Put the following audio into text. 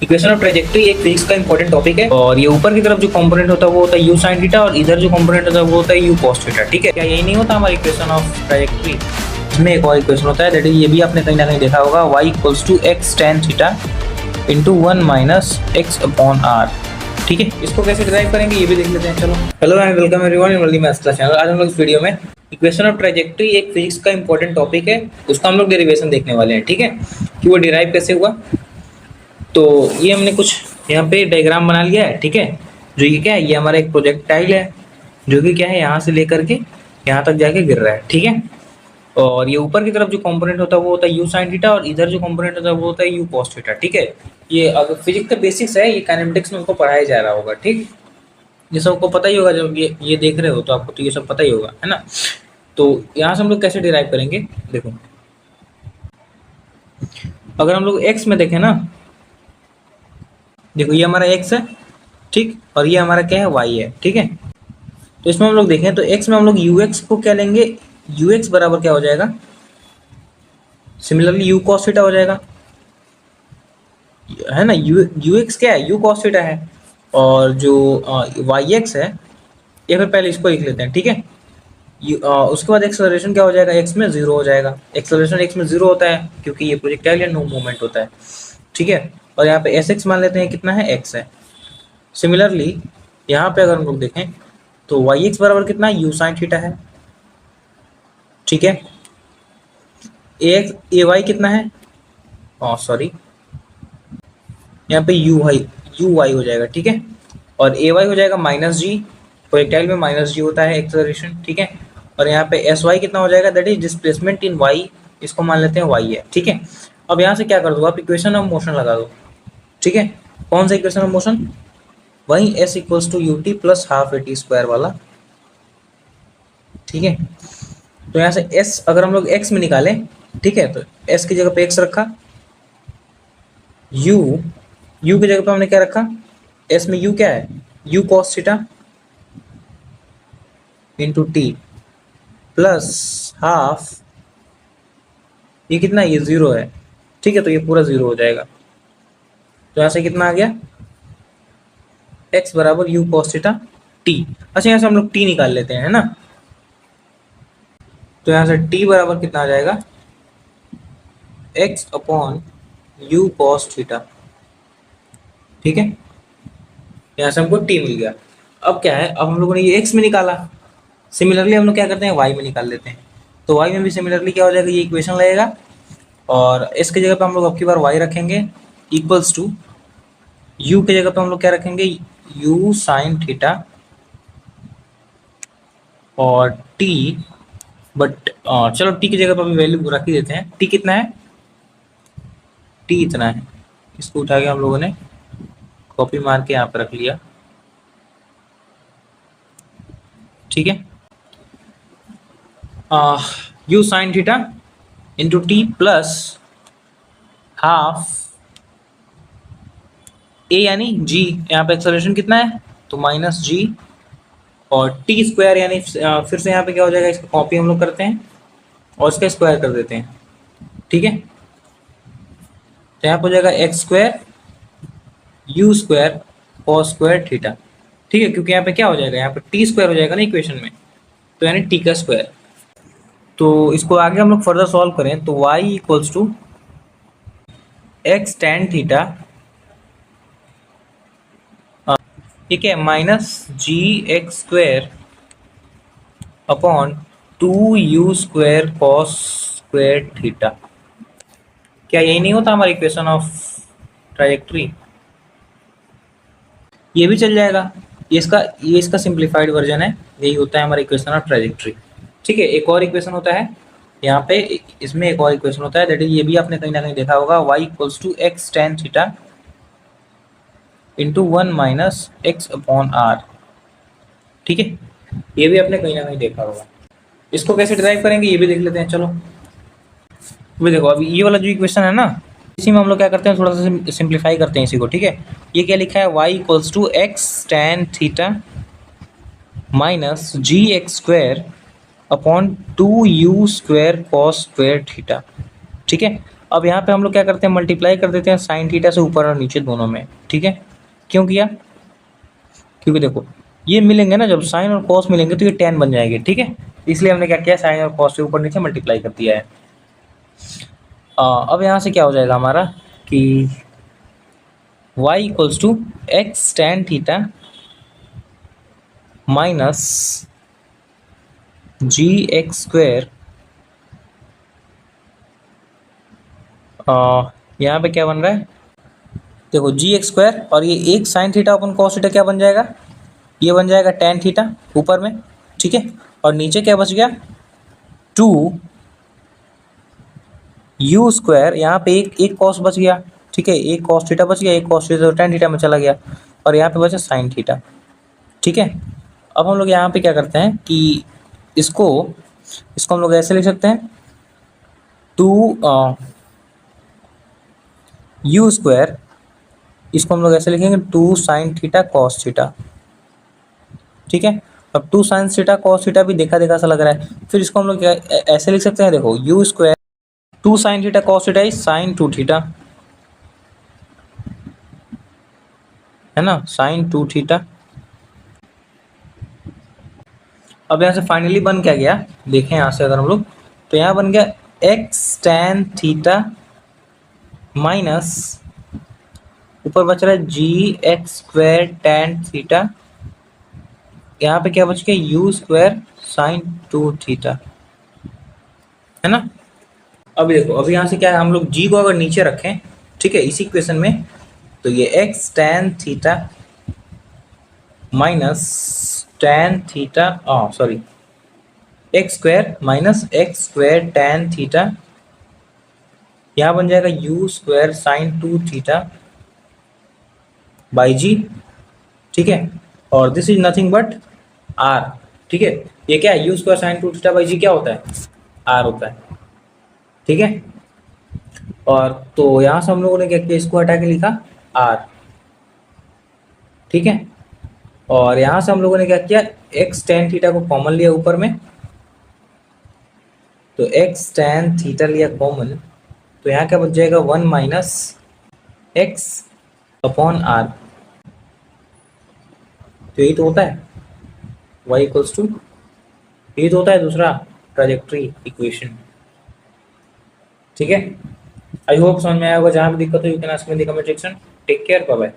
Equation of trajectory एक physics का important topic है और ये ऊपर की तरफ जो कंपोनेंट होता है वो होता है यू साइन थीटा और इधर जो कंपोनेंट होता है वो होता है यू कॉस थीटा। ठीक है, क्या यही नहीं होता हमारा इक्वेशन ऑफ ट्रेजेक्ट्री? इसमें एक और इक्वेशन होता है दैट इज, ये भी आपने कहीं ना कहीं देखा होगा, y equals to x tan theta into 1 minus x upon r. ठीक है, इसको कैसे डिराइव करेंगे ये भी देख लेते हैं। चलो, hello and welcome everyone in वल्दी मैथ्स क्लास चैनल। आज हम लोग इस वीडियो में इक्वेशन ऑफ ट्रेजेक्ट्री एक फिजिक्स का इंपॉर्टेंट टॉपिक है, उसका हम लोग डेरिवेशन देखने वाले हैं। ठीक है, कि वो डिराइव कैसे हुआ। तो ये हमने कुछ यहाँ पे डायग्राम बना लिया है। ठीक है, जो ये क्या है, ये हमारा एक प्रोजेक्टाइल है जो कि क्या है, यहाँ से लेकर के यहाँ तक जाके गिर रहा है। ठीक है, और ये ऊपर की तरफ जो कंपोनेंट होता है वो होता है यू साइन थीटा और इधर जो कंपोनेंट होता है वो होता है यू कॉस थीटा। ठीक है, ये अगर फिजिक्स का बेसिक्स है, ये काइनेमेटिक्स में उनको पढ़ाया जा रहा होगा। ठीक, ये सबको पता ही होगा, जब ये देख रहे हो तो आपको तो ये सब पता ही होगा, है ना। तो यहाँ से हम लोग कैसे डिराइव करेंगे, देखो अगर हम लोग एक्स में देखें ना, देखो ये हमारा एक्स है, ठीक, और ये हमारा क्या है, वाई है। ठीक है, तो इसमें हम लोग देखें तो एक्स में हम लोग यू एक्स को क्या लेंगे, यू एक्स बराबर क्या हो जाएगा, सिमिलरली यू कॉस थीटा हो जाएगा, है ना। यू एक्स क्या है, यू कॉस थीटा है, और जो वाई एक्स है, या फिर पहले इसको लिख लेते हैं। ठीक है, उसके बाद एक्सेलरेशन क्या हो जाएगा, एक्स में जीरो हो जाएगा। एक्सेलरेशन एक्स में जीरो होता है क्योंकि ये प्रोजेक्टाइल है, नो मूवमेंट होता है। ठीक है, और यहाँ पे एस एक्स मान लेते हैं, कितना है, एक्स है। सिमिलरली यहाँ पे अगर हम लोग देखें तो वाई एक्स बराबर कितना है, यू साइन थीटा है। ठीक है, ए वाई कितना है, सॉरी, यहाँ पे यू वाई हो जाएगा। ठीक है, और ए वाई हो जाएगा माइनस जी, प्रोजेक्टाइल में माइनस जी होता है एक्सेलरेशन। ठीक है, और यहाँ पे एस वाई कितना हो जाएगा, that is displacement in y, इसको मान लेते हैं वाई है। ठीक है, अब यहाँ से क्या कर दो आप, इक्वेशन ऑफ मोशन लगा दो। ठीक है, कौन सा इक्वेशन ऑफ मोशन, वही s equals to u t plus half a t square वाला। ठीक है, तो यहाँ से एस अगर हम लोग एक्स में निकालें, ठीक है, तो एस की जगह पे एक्स रखा, यू की जगह पे हमने क्या रखा, एस में यू क्या है, you cos theta into t plus half, ये कितना है, ये जीरो है। ठीक है, तो ये पूरा जीरो हो जाएगा। तो यहाँ से कितना आ गया, एक्स बराबर यू कॉस थीटा टी। अच्छा, यहाँ से हम लोग टी निकाल लेते हैं, है ना। तो यहाँ से टी बराबर कितना आ जाएगा, x upon you cos theta. ठीक है, यहाँ से हमको टी मिल गया। अब क्या है, अब हम लोगों ने ये एक्स में निकाला, सिमिलरली हम लोग क्या करते हैं, वाई में निकाल लेते हैं। तो वाई में भी सिमिलरली क्या हो जाएगा, ये इक्वेशन लगेगा, और इस की जगह पे हम लोग अब की बार वाई रखेंगे इक्वल्स टू यू की जगह पे हम लोग क्या रखेंगे, यू साइन थीटा और टी, बट चलो टी की जगह पे अभी वैल्यू रख ही देते हैं। टी कितना है, टी इतना है। इसको उठा के हम लोगों ने कॉपी मार के यहाँ पे रख लिया। ठीक है, u sine theta into t plus half a यानी जी, यहाँ पे एक्सेलरेशन कितना है, तो माइनस जी, और टी स्क्वायर यानी फिर से यहाँ पे क्या हो जाएगा, इसका कॉपी हम लोग करते हैं और इसका स्क्वायर कर देते हैं। ठीक है, तो यहाँ पे हो जाएगा x square you square cos square theta. ठीक है, क्योंकि यहाँ पे क्या हो जाएगा, यहाँ पे टी स्क्वायर हो जाएगा ना इक्वेशन में, तो यानी टी का स्क्वायर। तो इसको आगे हम लोग फर्दर सॉल्व करें तो y equals to x tan theta, ठीक है, minus g x square upon two u square cos square theta. क्या यही नहीं होता हमारा इक्वेशन ऑफ ट्राजेक्ट्री? ये भी चल जाएगा, ये इसका सिंप्लीफाइड वर्जन है, यही होता है हमारा इक्वेशन ऑफ ट्राजेक्ट्री। ठीक है, एक और इक्वेशन होता है यहाँ पे, इसमें एक और इक्वेशन होता है दैट इज, ये भी आपने कहीं ना कहीं देखा होगा, y equals to x tan theta into 1 minus x upon r. ठीक है, ये भी आपने कहीं ना कहीं देखा होगा। इसको कैसे डिराइव करेंगे ये भी देख लेते हैं। चलो अभी देखो, अभी ये वाला जो इक्वेशन है ना, इसी में हम लोग क्या करते हैं, थोड़ा सा सिंप्लीफाई करते हैं इसी को। ठीक है, ये क्या लिखा है, y equals to x tan theta minus g x square upon two u square cos square theta. ठीक है, अब यहाँ पे हम लोग क्या करते हैं, मल्टीप्लाई कर देते हैं साइन थीटा से ऊपर और नीचे दोनों में, ठीक है। क्यों किया, क्योंकि देखो ये मिलेंगे ना, जब साइन और कॉस मिलेंगे तो ये टेन बन जाएंगे, ठीक है। इसलिए हमने क्या किया, साइन और कॉस से ऊपर नीचे मल्टीप्लाई कर दिया है। अब यहाँ से क्या हो जाएगा हमारा कि y equals to x tan theta minus g x square, यहाँ पे क्या बन रहा है, देखो जी एक्स स्क्वायर और ये एक साइन थीटा अपन कॉस थीटा क्या बन जाएगा, ये बन जाएगा टेन थीटा ऊपर में, ठीक है। और नीचे क्या बच गया, टू यू स्क्वायर, यहाँ पे एक एक कॉस बच गया, ठीक है, एक कॉस थीटा बच गया, एक कॉस थीटा तो टेन थीटा में चला गया, और यहाँ पे बचा साइन थीटा, ठीक है। अब हम लोग यहाँ पे क्या करते हैं कि इसको इसको हम लोग ऐसे लिख सकते हैं, टू यू स्क्वायर, इसको हम लोग ऐसे लिखेंगे two sine theta cos theta, ठीक है। अब two sine theta cos theta भी देखा देखा सा लग रहा है, फिर इसको हम लोग ऐसे लिख सकते हैं, देखो u square two sine theta cos theta is sine two theta, है ना, साइन टू थीटा। अब यहाँ से फाइनली बन क्या गया, देखें यहाँ से अगर हम लोग, तो यहाँ बन गया एक्स टेन थीटा माइनस ऊपर बच रहा है जी एक्स स्क्वायर टेन थीटा, यहाँ पे क्या बच गया you square sine two theta, है ना। अभी देखो, अभी यहाँ से क्या है, हम लोग जी को अगर नीचे रखें, ठीक है, इसी इक्वेशन में, तो ये x tan theta minus tan theta, sorry, x square minus x square tan theta, यहाँ बन जाएगा u square sine two theta by g, ठीक है। और this is nothing but R, ठीक है। ये क्या है, u square sine two theta by g क्या होता है, आर होता है, ठीक है। और तो यहाँ से हम लोगों ने क्या किया, इसको हटा के लिखा आर, ठीक है। और यहाँ से हम लोगों ने क्या किया, एक्स टेन थीटा को कॉमन लिया ऊपर में, तो एक्स टेन थीटा लिया कॉमन, तो यहाँ क्या बच जाएगा, one minus x upon r, तो यही तो होता है y इक्वल्स टू, यही तो होता है दूसरा ट्राजेक्टरी इक्वेशन, ठीक है। आई होप समझ में आया होगा, जहाँ भी दिक्कत हो you can ask me in the comment section. Take care, bye bye.